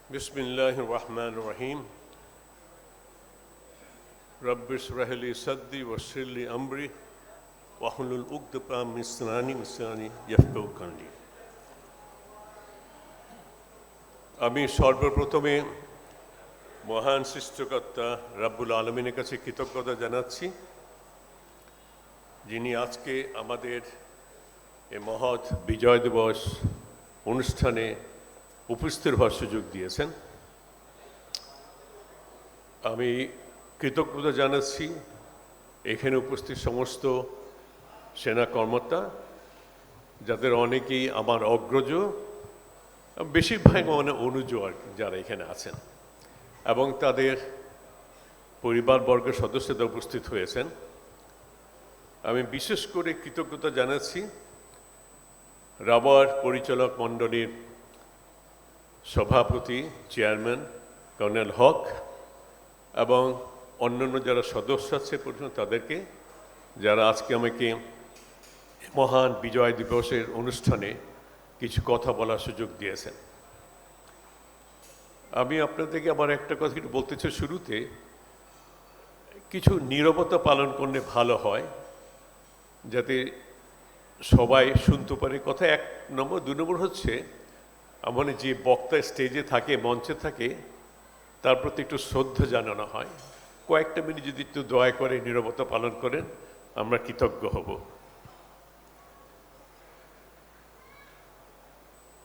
बिस्मिल्लाहिर रहमानिर रहीम rabbi इश्रह ली सद्री वयस्सिर ली अम्री वाहलुल उक़दतम मिन लिसानी यफ़क़हू क़ौली। আমি সর্বপ্রথমে মহান সৃষ্টিকর্তা রব্বুল আলামিনের কাছে কৃতজ্ঞতা জানাচ্ছি, যিনি আজকে আমাদের এই মহৎ বিজয় দিবস অনুষ্ঠানে উপস্থিত হওয়ার সুযোগ দিয়েছেন। আমি কৃতজ্ঞতা জানাচ্ছি এখানে উপস্থিত সমস্ত সেনা কর্মকর্তা, যাদের অনেকেই আমার অগ্রজ, বেশিরভাগ অনুজ যারা এখানে আছেন, এবং তাদের পরিবারবর্গের সদস্যরা উপস্থিত হয়েছেন। আমি বিশেষ করে কৃতজ্ঞতা জানাচ্ছি রাবার পরিচালক মণ্ডলীর সভাপতি চেয়ারম্যান কর্নেল হক এবং অন্যান্য যারা সদস্য আছে তাদেরকে, যারা আজকে আমাকে মহান বিজয় দিবসের অনুষ্ঠানে কিছু কথা বলার সুযোগ দিয়েছেন। আমি আপনাদেরকে আবার একটা কথা বলতে চাই, শুরুতে কিছু নীরবতা পালন করলে ভালো হয়, যাতে সবাই শুনতে পারে কথা। 1 নম্বর। 2 নম্বর হচ্ছে, আমার যে বক্তা স্টেজে থাকে, মঞ্চে থাকে, তার প্রতি একটু শ্রদ্ধা জানানো হয়। কয়েকটা মিনিট যদি একটু দয়া করে নীরবতা পালন করেন, আমরা কৃতজ্ঞ হব।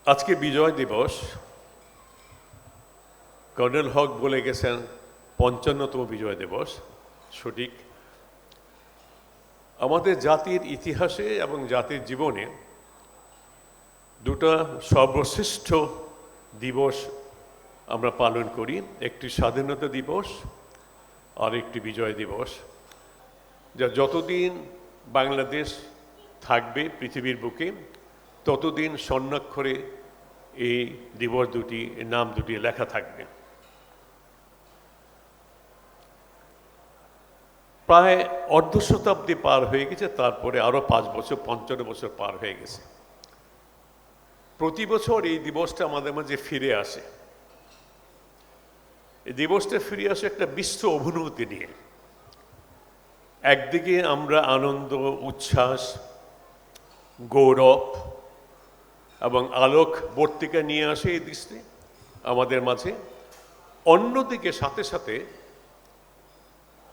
আজকে বিজয় দিবস, কর্নেল হক বলে গেছেন 55তম বিজয় দিবস, সঠিক। আমাদের জাতির ইতিহাসে এবং জাতির জীবনে দুটো সর্বশ্রেষ্ঠ দিবস আমরা পালন করি, একটি স্বাধীনতা দিবস আর একটি বিজয় দিবস, যা যতদিন বাংলাদেশ থাকবে পৃথিবীর বুকে ততদিন স্বর্ণাক্ষরে এই দিবস দুটি, নাম দুটি লেখা থাকবে। প্রায় অর্ধ শতাব্দী পার হয়ে গেছে, তারপরে আরও 5 বছর, 55 বছর পার হয়ে গেছে। প্রতি বছর এই দিবসটা আমাদের মাঝে ফিরে আসে। এই দিবসটা ফিরে আসে একটা মিশ্র অনুভূতি নিয়ে। একদিকে আমরা আনন্দ, উচ্ছ্বাস, গৌরব এবং আলোক বর্তিকা নিয়ে আসে এই দৃষ্টি আমাদের মাঝে। অন্যদিকে সাথে সাথে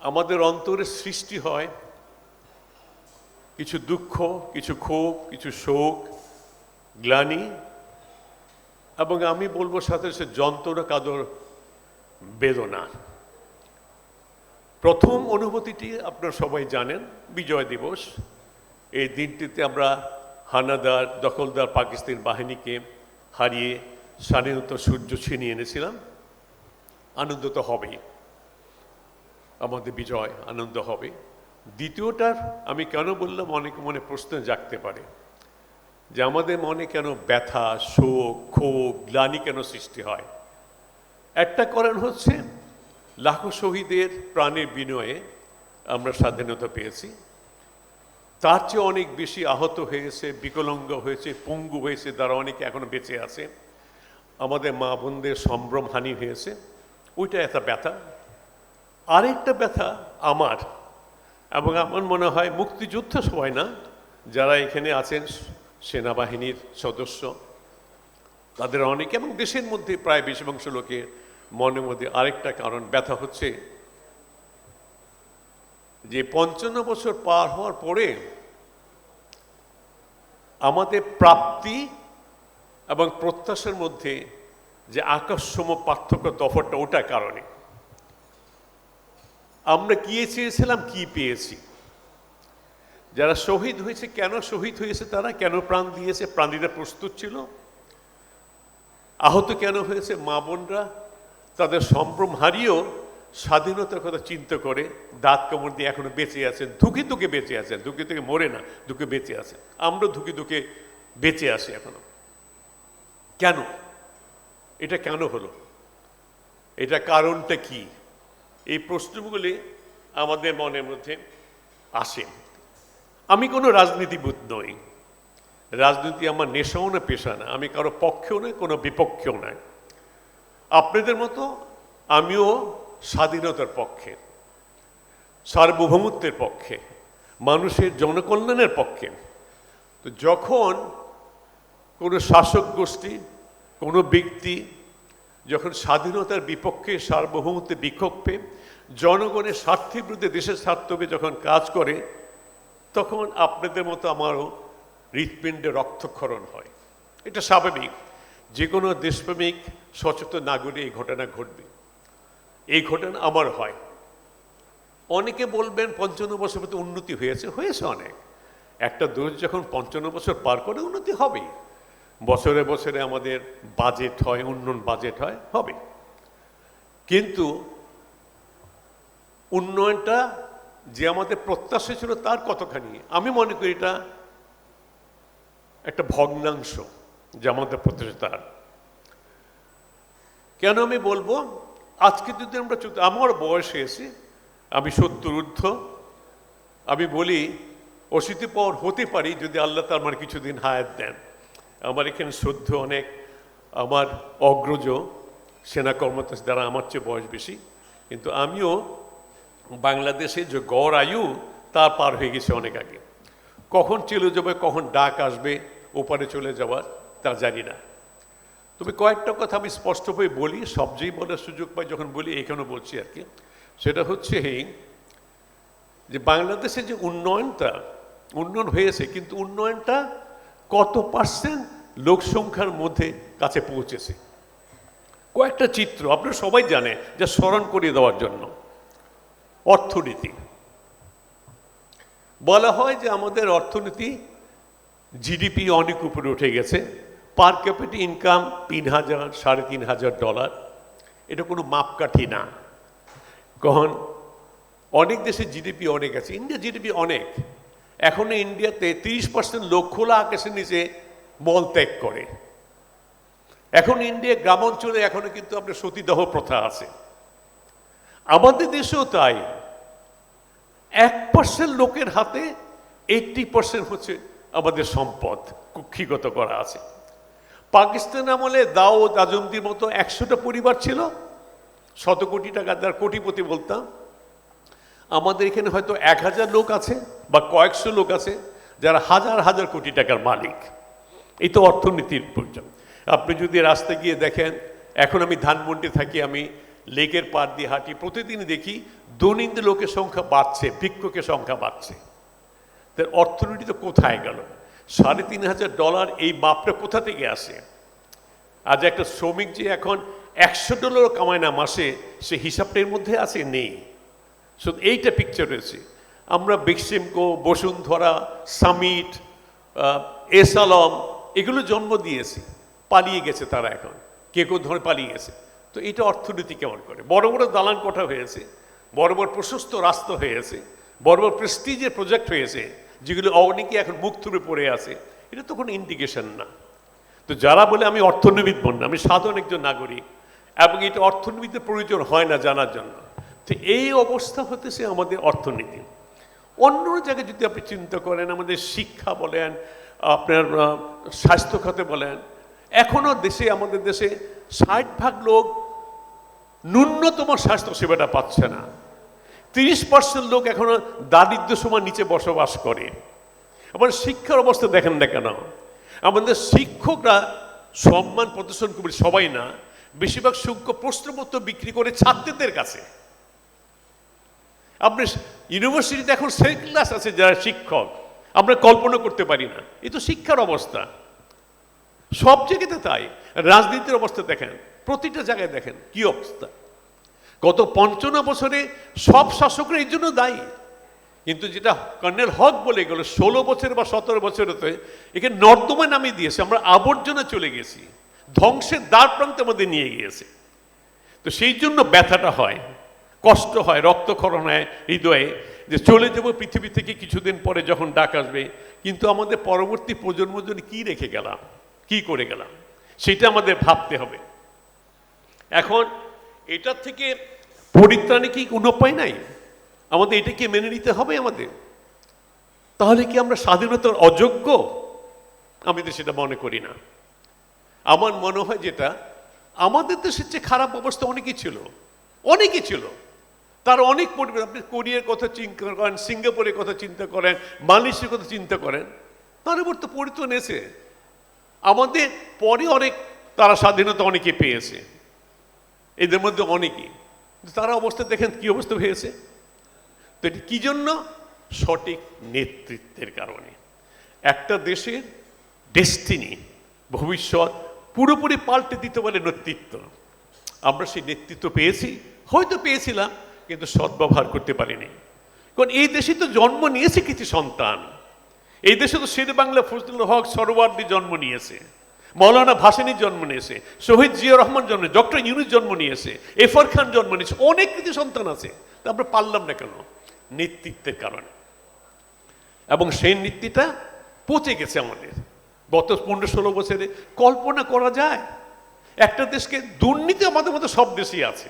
আমাদের অন্তরে সৃষ্টি হয় কিছু দুঃখ, কিছু ক্ষোভ, কিছু শোক, গ্লানি, এবং আমি বলবো সাথে সাথে যন্ত্রণা, কাদর, বেদনা। প্রথম অনুভূতিটি আপনারা সবাই জানেন, বিজয় দিবস। এই দিনটিতে আমরা হানাদার, দখলদার পাকিস্তান বাহিনীকে হারিয়ে স্বাধীনতা সূর্য ছিনিয়ে এনেছিলাম। আনন্দ তো হবেই, আমাদের বিজয় আনন্দ হবে। দ্বিতীয়টার আমি কেন বললাম, অনেকে মনে প্রশ্ন জাগতে পারে যে আমাদের মনে কেন ব্যথা, শোক, ক্ষোভ, গ্লানি কেন সৃষ্টি হয়। একটা কারণ হচ্ছে, লাখো শহীদের প্রাণের বিনিময়ে আমরা স্বাধীনতা পেয়েছি। তার চেয়ে অনেক বেশি আহত হয়েছে, বিকলাঙ্গ হয়েছে, পঙ্গু হয়েছে, তারা অনেকে এখনো বেঁচে আছে। আমাদের মা বোনদের সম্ভ্রমহানি হয়েছে, ওইটা একটা ব্যথা। আরেকটা ব্যথা আমার, এবং আমার মনে হয় মুক্তিযুদ্ধ সবাই না, যারা এখানে আছেন সেনাবাহিনীর সদস্য, তাদের অনেকে এবং দেশের মধ্যে প্রায় বেশিরভাগ লোকের মনের মধ্যে আরেকটা কারণ ব্যথা হচ্ছে যে 55 বছর পার হওয়ার পরে আমাদের প্রাপ্তি এবং প্রত্যাশার মধ্যে যে আকাশসম পার্থক্য, তফাৎটা, ওটার কারণে আমরা কি চেয়েছিলাম, কি পেয়েছি। যারা শহীদ হয়েছে, কেন শহীদ হয়েছে, তারা কেন প্রাণ দিয়েছে, প্রাণ দিতে প্রস্তুত ছিল। আহত কেন হয়েছে, মা বোনরা তাদের সম্ভ্রম হারিয়েও স্বাধীনতার কথা চিন্তা করে দাঁত কামড় দিয়ে এখনো বেঁচে আছেন, ধুকে ধুকে বেঁচে আছেন, ধুকে ধুকে মরে না, ধুকে বেঁচে আছেন। আমরা ধুকে ধুকে বেঁচে আছি এখনো। কেন? এটা কেন হলো? এটা কারণটা কি? এই প্রশ্নগুলি আমাদের মনের মধ্যে আসে। আমি কোনো রাজনীতিবিদ নই, রাজনীতি আমার নেশাও না, পেশা না। আমি কারো পক্ষেও নয়, কোনো বিপক্ষেও নয়। আপনাদের মতো আমিও স্বাধীনতার পক্ষে, সার্বভৌমত্বের পক্ষে, মানুষের জনকল্যাণের পক্ষে। তো যখন কোনো শাসক গোষ্ঠী, কোনো ব্যক্তি যখন স্বাধীনতার বিপক্ষে, সার্বভৌমত্বের বিপক্ষে, জনগণের স্বার্থের বিরুদ্ধে, দেশের স্বার্থকে যখন কাজ করে, তখন আপনাদের মতো আমারও হৃৎপিণ্ডে রক্তক্ষরণ হয়। এটা স্বাভাবিক, যে কোনো দেশপ্রেমিক সচেতন নাগরিক এই ঘটনা ঘটবে। এই ঘটনা আমার হয়। অনেকে বলবেন 55 বছর পর উন্নতি হয়েছে, হয়েছে অনেক। একটা দেশ যখন 55 বছর পার করে উন্নতি হবেই। বছরে বছরে আমাদের বাজেট হয়, উন্নয়ন বাজেট হয়, হবে। কিন্তু উন্নয়নটা যে আমাদের প্রত্যাশা ছিল তার কতখানি, আমি মনে করি এটা একটা ভগ্নাংশ যে আমাদের প্রত্যাশা তার। কেন আমি বলবো, আজকে যদি আমরা আমার বয়স হয়েছে, আমি 70 ঊর্ধ্ব, আমি বলি অশীতি পর হতে পারি যদি আল্লাহ তার আমার কিছুদিন হায়াত দেন। আমার এখানে শ্রদ্ধ অনেক আমার অগ্রজ সেনা কর্মকর্তা যারা আমার চেয়ে বয়স বেশি, কিন্তু আমিও বাংলাদেশে যে গড় আয়ু তার পার হয়ে গেছে অনেক আগে। কখন চলে যাবে, কখন ডাক আসবে ওপারে চলে যাওয়ার, তা জানি না। তবে কয়েকটা কথা আমি স্পষ্টভাবে বলি, সবচেয়ে বলার সুযোগ পাই যখন বলি, এখানেও বলছি আর কি। সেটা হচ্ছে এই যে বাংলাদেশে যে উন্নয়ন হয়েছে, কিন্তু উন্নয়নটা কত পার্সেন্ট লোক সংখ্যার মধ্যে কাছে পৌঁছেছে। কয়েকটা চিত্র আপনারা সবাই জানে, যা স্মরণ করিয়ে দেওয়ার জন্য। অর্থনীতি বলা হয় যে আমাদের অর্থনীতি জিডিপি অনেক উপরে উঠে গেছে। পার ক্যাপিটা ইনকাম 3000 $3500। এটা কোনো মাপকাঠি না। কখন অনেক দেশে জিডিপি অনেক আছে, ইন্ডিয়া জিডিপি অনেক। এখনো ইন্ডিয়াতে 30% লোক খোলা আকাশের নিচে মল ত্যাগ করে। এখন ইন্ডিয়া গ্রাম অঞ্চলে এখনো কিন্তু আপনার সতীদাহ প্রথা আছে। আমাদের দেশেও তাই। 1% লোকের হাতে 80% হচ্ছে আমাদের সম্পদ কুক্ষিগত করা আছে। পাকিস্তান আমলে দাউদ আজমদির মতো 100টা পরিবার ছিল, 100 কোটি টাকা যার কোটিপতি বলতাম। আমাদের এখানে হয়তো 1000 লোক আছে বা কয়েকশো লোক আছে যারা হাজার হাজার কোটি টাকার মালিক। এই তো অর্থনীতির প্রয়োজন। আপনি যদি রাস্তায় গিয়ে দেখেন, এখন আমি ধানমন্ডি থাকি, আমি লেকের পাড় দিয়ে হাঁটি, প্রতিদিন দেখি দৈনন্দিন লোকের সংখ্যা বাড়ছে, ভিক্ষুকের সংখ্যা বাড়ছে। তার অর্থনীতি তো কোথায় গেল? $3500 এই মাপটা কোথা থেকে আসে? আজ একটা শ্রমিক যে এখন $100 কামায় না মাসে, সে হিসাবটা এর মধ্যে আছে, নেই। শুধু এইটা পিকচার রয়েছে। আমরা বেক্সিমকো, বসুন্ধরা, সামিট, এসালম এগুলো জন্ম দিয়েছি, পালিয়ে গেছে তারা, এখন কে কোন ধরনের পালিয়ে গেছে। তো এটা অর্থনীতি কেমন করে? বড় বড় দালান কোঠা হয়েছে, বড় বড় প্রশস্ত রাস্তা হয়েছে, বড় বড় প্রেস্টিজের প্রজেক্ট হয়েছে, যেগুলো অনেকে এখন মুখ থুবড়ে পড়ে আছে। এটা তো কোনো ইন্ডিকেশন না। তো যারা বলে আমি অর্থনীতিবিদ না, আমি সাধারণ একজন নাগরিক, এবং এটা অর্থনীতির প্রয়োজন হয় না জানার জন্য। তো এই অবস্থা হতেছে আমাদের অর্থনীতি। অন্য জায়গায় যদি আপনি চিন্তা করেন, আমাদের শিক্ষা বলেন, আপনার স্বাস্থ্য খাতে বলেন, এখনো দেশে, আমাদের দেশে 60% লোক ন্যূনতম স্বাস্থ্য সেবাটা পাচ্ছে না। 30% লোক এখনো দারিদ্র্য সীমার নিচে বসবাস করে। আবার শিক্ষার অবস্থা দেখেন না কেন? আমাদের শিক্ষকরা সম্মান প্রদর্শন করবে, সবাই না, বেশিরভাগ সংখ্যক প্রশ্নপত্র বিক্রি করে ছাত্রদের কাছে। আপনি ইউনিভার্সিটিতে এখন সেকেন্ড ক্লাস আছে যারা শিক্ষক, আমরা কল্পনা করতে পারি না। এই তো শিক্ষার অবস্থা। সব জায়গাতে তাই। রাজনীতির অবস্থা দেখেন, প্রতিটা জায়গায় দেখেন কি অবস্থা। গত 55 বছরে সব শাসকরা এই জন্য দায়ী। কিন্তু যেটা কর্নেল হক বলে গেল, 16 বছর বা 17 বছরতে এখানে নর্দমায় নামিয়ে দিয়েছে, আমরা আবর্জনা চলে গেছি, ধ্বংসের দ্বার প্রান্তে আমাদের নিয়ে গিয়েছে। তো সেই জন্য ব্যথাটা হয়, কষ্ট হয়, রক্তক্ষরণ হয় হৃদয়ে, যে চলে যাব পৃথিবী থেকে কিছুদিন পরে যখন ডাক আসবে। কিন্তু আমাদের পরবর্তী প্রজন্মের জন্য কী রেখে গেলাম, কি করে গেলাম, সেটা আমাদের ভাবতে হবে। এখন এটার থেকে পরিত্রাণে কি কোনো উপায় নাই? আমাদের এটাকে মেনে নিতে হবে আমাদের। তাহলে কি আমরা স্বাধীনতার অযোগ্য? আমি তো সেটা মনে করি না। আমার মনে হয় যেটা আমাদের দেশের চেয়ে খারাপ অবস্থা অনেকই ছিল। তার অনেক পরিবর্তন। আপনি কোরিয়ার কথা চিন্তা করেন, সিঙ্গাপুরের কথা চিন্তা করেন, মালয়েশিয়ার কথা চিন্তা করেন, তার উপর তো পরিবর্তন এসে আমাদের পরে অনেক তারা স্বাধীনতা অনেকে পেয়েছে, এদের মধ্যে অনেকেই। তারা অবস্থা দেখেন কি অবস্থা হয়েছে। তো এটি কি জন্য? সঠিক নেতৃত্বের কারণে। একটা দেশের ডেস্টিনি, ভবিষ্যৎ পুরোপুরি পাল্টে দিতে পারে নেতৃত্ব। আমরা সেই নেতৃত্ব পেয়েছি, হয়তো পেয়েছিলাম, কিন্তু সদ্ব্যবহার করতে পারিনি। কারণ এই দেশে তো জন্ম নিয়েছে কিছু সন্তান। এই দেশে তো শের বাংলা ফজলুল হক সরওয়ার্দী জন্ম নিয়েছে, মৌলানা ভাসানী জন্ম নিয়েছে, শহীদ জিয়াউর রহমান জন্ম, ডক্টর ইউনূস জন্ম নিয়েছে, এফর খান জন্ম নিয়েছে, অনেক কিছু সন্তান আছে। তা আমরা পারলাম না কেন? নেতৃত্বের কারণে। এবং সেই নীতিটা পচে গেছে আমাদের গত 15-16 বছরে। কল্পনা করা যায় একটা দেশকে, দুর্নীতি আমাদের মধ্যে সব দেশই আছে,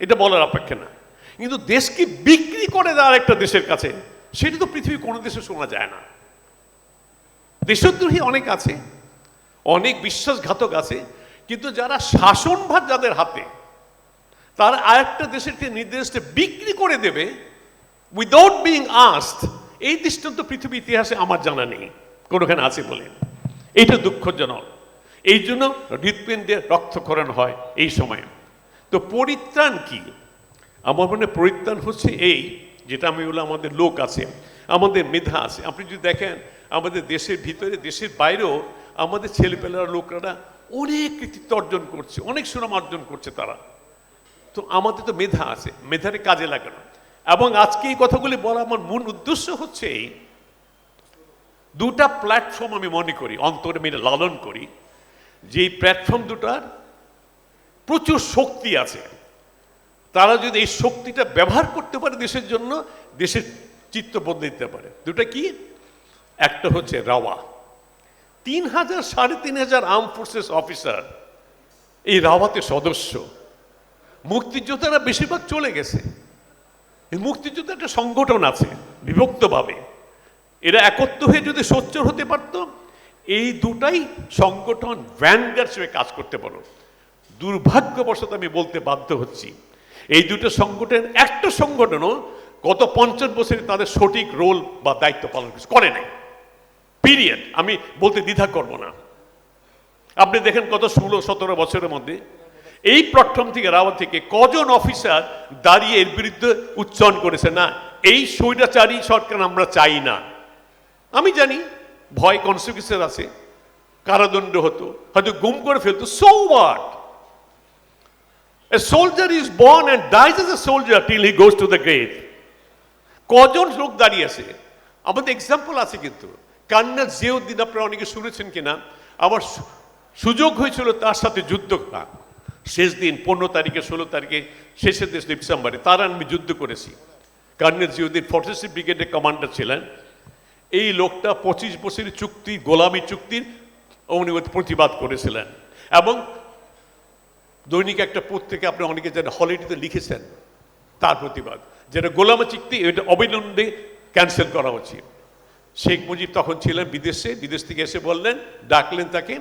এটা বলার অপেক্ষা না, কিন্তু দেশকে বিক্রি করে দেওয়ার একটা দেশের কাছে, সেটা তো পৃথিবীর কোনো দেশে শোনা যায় না। দেশদ্রোহী অনেক আছে, অনেক বিশ্বাসঘাতক আছে, কিন্তু যারা শাসনভার যাদের হাতে, তারা আরেকটা দেশের নির্দেশটা বিক্রি করে দেবে উইদাউট বিং আস্কড, এই দৃষ্টান্ত পৃথিবীর ইতিহাসে আমার জানা নেই কোনোখানে আছে বলে। এইটা দুঃখজনক। এই জন্য হৃৎপিণ্ডের রক্তক্ষরণ হয় এই সময়ে। তো পরিত্রাণ কি? আমার মনে পরিত্রাণ হচ্ছে এই, যেটা আমি বললাম, আমাদের লোক আছে, আমাদের মেধা আছে। আপনি যদি দেখেন আমাদের দেশের ভিতরে, দেশের বাইরেও আমাদের ছেলেপেলেরা, লোকরা অনেক কৃতিত্ব অর্জন করছে, অনেক সুনাম অর্জন করছে তারা। তো আমাদের তো মেধা আছে, মেধারে কাজে লাগানো। এবং আজকে এই কথাগুলি বলা আমার মূল উদ্দেশ্য হচ্ছে এই দুটা প্ল্যাটফর্ম আমি মনে করি, অন্তরে মেনে লালন করি, যে এই প্ল্যাটফর্ম দুটার প্রচুর শক্তি আছে। তারা যদি এই শক্তিটা ব্যবহার করতে পারে দেশের জন্য, দেশের চিত্র বদলে দিতে পারে। দুটা কি? একটা হচ্ছে রাওয়া, 3,000-3,500 আর্ম ফোর্সেস অফিসার এই রাওয়াতে সদস্য। মুক্তিযোদ্ধারা বেশিরভাগ চলে গেছে। এই মুক্তিযুদ্ধ একটা সংগঠন আছে বিভক্তভাবে, এরা একত্র হয়ে যদি সোচ্চার হতে পারত, এই দুটাই সংগঠন ভ্যানগার্ড হিসেবে কাজ করতে পারো। দুর্ভাগ্যবশত আমি বলতে বাধ্য হচ্ছি, এই দুটো সংগঠনের একটা সংগঠনও গত 50 বছরে তাদের সঠিক রোল বা দায়িত্ব পালন করে নাই, পিরিয়ড। আমি বলতে দ্বিধা করব না। আপনি দেখেন গত 16-17 বছরের মধ্যে এই প্ল্যাটফর্ম থেকে, রাওয়া থেকে কজন অফিসার দাঁড়িয়ে এর বিরুদ্ধে উচ্চারণ করেছে, না এই স্বৈরাচারী সরকার আমরা চাই না। আমি জানি ভয় কনসিকুয়েন্স আছে, কারাদণ্ড হতো, হয়তো গুম করে ফেলতো, so what? A soldier is born and dies as a soldier till he goes to the grave. কজন লোক দাঁড়িয়ে আছে, আমাদের এক্সাম্পল আছে। কিন্তু কর্নেল জিয়াউদ্দিন, আপনারা অনেকে শুনেছেন কিনা, আমার সুযোগ হয়েছিল তার সাথে যুদ্ধ করা। শেষ দিন 15 তারিখে 16 তারিখে শেষের দেশ ডিসেম্বরে তার আমি যুদ্ধ করেছি। কর্নেল জিয়াউদ্দিন 46 ব্রিগেডের কমান্ডার ছিলেন। এই লোকটা 25 বছরের চুক্তি, গোলামি চুক্তির উনি প্রতিবাদ করেছিলেন। এবং দৈনিক একটা পত্রিকা, আপনি অনেকে জানেন, হলিডেতে লিখেছেন তার প্রতিবাদ, যেটা গোলামি চুক্তি, এটা অবিলম্বে ক্যান্সেল করা উচিত। শেখ মুজিব তখন ছিলেন বিদেশে, বিদেশ থেকে এসে বললেন, ডাকলেন তাকে,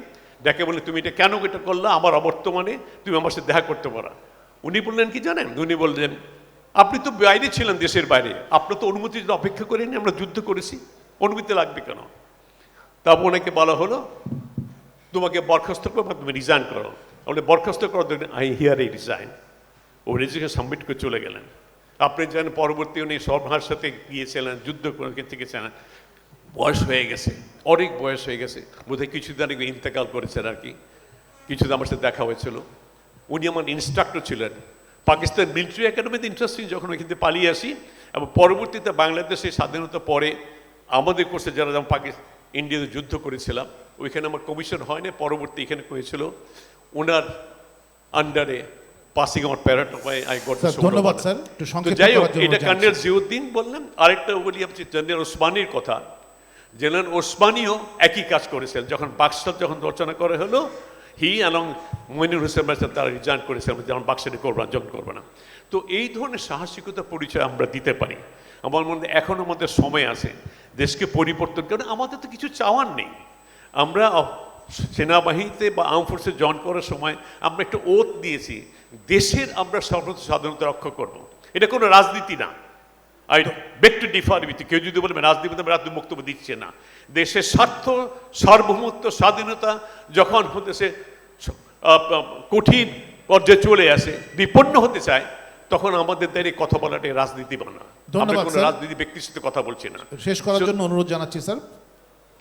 ডেকে বললেন তুমি এটা কেন এটা করলা, আমার অবর্তমানে তুমি আমার সাথে দেখা করতে পারো। উনি বললেন কি জানেন? উনি বললেন, আপনি তো বাইরে ছিলেন, দেশের বাইরে, আপনার তো অনুমতির জন্য অপেক্ষা করিনি, আমরা যুদ্ধ করেছি, অনুমতি লাগবে কেন? তারপর ওনাকে বলা হলো তোমাকে বরখাস্ত করো বা তুমি রিজাইন করো। আপনি বরখাস্ত করার জন্য আই হিয়ার এই রিজাইন, ও রেজিগনেশন সাবমিট করে চলে গেলেন। আপনি জানেন পরবর্তী উনি সরকারের সাথে গিয়েছিলেন, যুদ্ধ থেকেছিলেন, বয়স হয়ে গেছে, অনেক বয়স হয়ে গেছে, বোধহয় কিছুদিন আগে ইন্তেকাল করেছেন আর কি। কিছুদিন আমার সাথে দেখা হয়েছিল। উনি আমার ইনস্ট্রাক্টর ছিলেন পাকিস্তান মিলিটারি একাডেমিতে। ইন্টারেস্টিং, যখন ওইখান থেকে পালিয়ে আসি এবং পরবর্তীতে বাংলাদেশের স্বাধীনতা পরে আমাদের কোর্সে যারা যেমন ইন্ডিয়াতে যুদ্ধ করেছিলাম, ওইখানে আমার কমিশন হয়নি, পরবর্তী এখানে হয়েছিল ওনার আন্ডারে পাসিং আউট প্যারেড। ধন্যবাদ স্যার। যাই হোক, এটা কর্নেল জিয়াউদ্দিন বললেন। আরেকটা বলি আপনি জেনারেল ওসমানীর কথা। জেনারেল ওসমানীও একই কাজ করেছেন। যখন বাক্সার যখন রচনা করা হলো, হি এবং মইনুল হোসেন তারা রিজাইন করেছেন, যেমন বাক্সাটি করবে না, যখন করবে না। তো এই ধরনের সাহসিকতা পরিচয় আমরা দিতে পারি। আমার মনে হয় এখন আমাদের সময় আছে দেশকে পরিবর্তন, কারণ আমাদের তো কিছু চাওয়ার নেই। আমরা সেনাবাহিনীতে বা আর্ম ফোর্সে জয়েন করার সময় আমরা একটা ওথ দিয়েছি, দেশের আমরা সর্বোচ্চ স্বাধীনতা রক্ষা করব। এটা কোনো রাজনীতি না। I beg two differ with, কেউ যদি বলবে রাজনীতি বক্তব্য দিচ্ছে না। দেশের স্বার্থ, সার্বভৌমত্ব, স্বাধীনতা যখন হতেছে কঠিন পর্যায়ে চলে আসে, বিপন্ন হতে চায়, তখন আমাদের দ্বারা কথা বলাটা রাজনীতি বানা। আমরা ধন্যবাদ, কোনো স্যার। রাজনীতি ব্যক্তির সাথে কথা বলছি না। শেষ করার জন্য অনুরোধ জানাচ্ছি স্যার।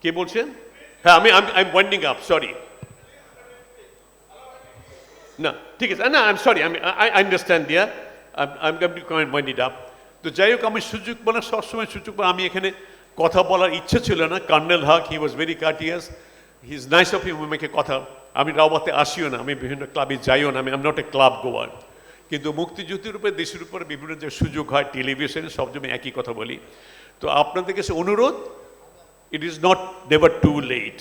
কে বলছেন? হ্যাঁ, আমি ওয়াইন্ডিং আপ, সরি। না, ঠিক আছে, না, I am sorry, I understand dear, I am wind it up. তো যাই হোক, আমি সুযোগ বলার সবসময় সুযোগ, আমি এখানে কথা বলার ইচ্ছে ছিল না। Colonel Haq, he was very courteous, he is nice of him make কথা। আমি রাওয়াতে আসিও না, আমি বিভিন্ন ক্লাবে যাইও না, আমি আম নট এ ক্লাব গোয়ার। কিন্তু মুক্তিযুদ্ধের উপরে, দেশের উপরে বিভিন্ন যে সুযোগ হয় টেলিভিশনে, সবসময় একই কথা বলি। তো আপনাদের কাছে অনুরোধ, it is not never too late.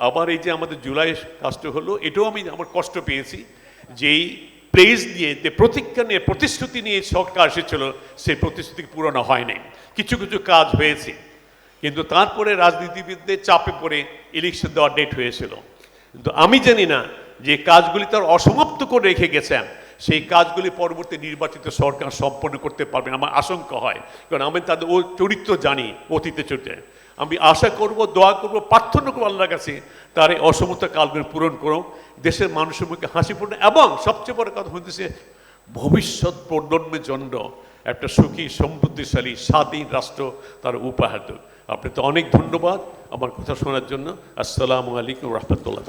আবার এই যে আমাদের জুলাই কাজটা হলো, এটাও আমি আমার কষ্ট পেয়েছি, যেই প্লেস নিয়ে, যে প্রতিজ্ঞা নিয়ে, প্রতিশ্রুতি নিয়ে সরকার এসেছিল, সেই প্রতিশ্রুতি পূরণ হয়নি। কিছু কিছু কাজ হয়েছে, কিন্তু তারপরে রাজনীতিবিদদের চাপে পড়ে ইলেকশন দেওয়ার ডেট হয়েছিল। কিন্তু আমি জানি না যে কাজগুলি তার অসমাপ্ত করে রেখে গেছেন, সেই কাজগুলি পরবর্তী নির্বাচিত সরকার সম্পন্ন করতে পারবে আমার আশঙ্কা হয়। কারণ আমি তাদের ও চরিত্র জানি, অতীতে চরিত্রে। আমি আশা করব, দোয়া করব, প্রার্থনা করবো আল্লাহর কাছে তার এই অসমত কালগুলি পূরণ করো, দেশের মানুষের মুখে হাসি পূর্ণ, এবং সবচেয়ে বড় কথা হচ্ছে ভবিষ্যৎ প্রজন্মের জন্য একটা সুখী, সমৃদ্ধিশালী, স্বাধীন রাষ্ট্র তার উপহার দেব। আপনাকে অনেক ধন্যবাদ আমার কথা শোনার জন্য। আসসালামু আলাইকুম রহমতুল্লাহ।